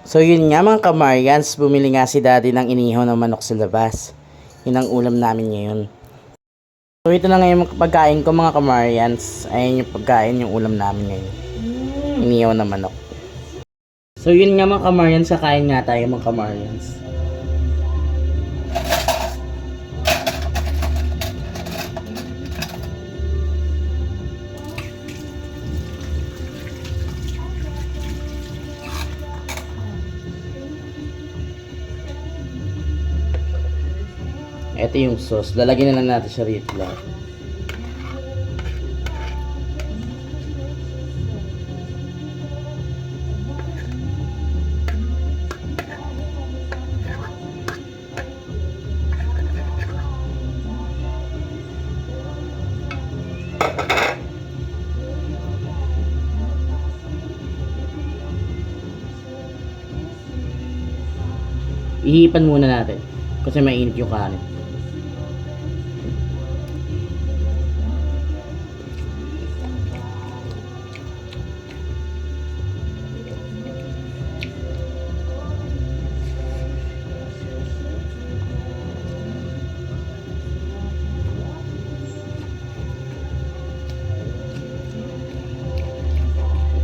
So yun nga mga kamaryans, bumili nga si daddy ng inihaw ng manok sa labas. Yun ang ulam namin ngayon. So ito na ngayon yung pagkain ko mga kamaryans. Ayan yung pagkain, yung ulam namin ngayon. Inihaw na manok. So yun nga mga kamaryans, kakain nga tayo mga kamaryans. Ito yung sauce. Lalagyan na lang natin siya rito lahat. Ihipan muna natin kasi mainit yung kanin.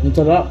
Ang sarap.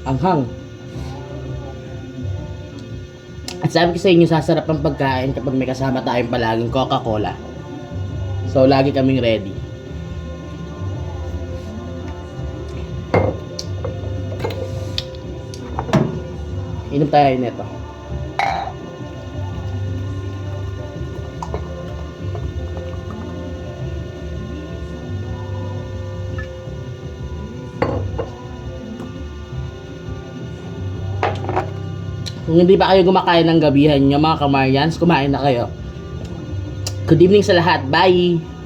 Anghang. At sabi ko sa inyo, sasarap ang pagkain kapag may kasama tayong palaging Coca-Cola. So, lagi kaming ready. Inom tayo nito. Kung hindi pa kayo kumakain ng gabihan nyo mga kamaryans, kumain na kayo. Good evening sa lahat. Bye!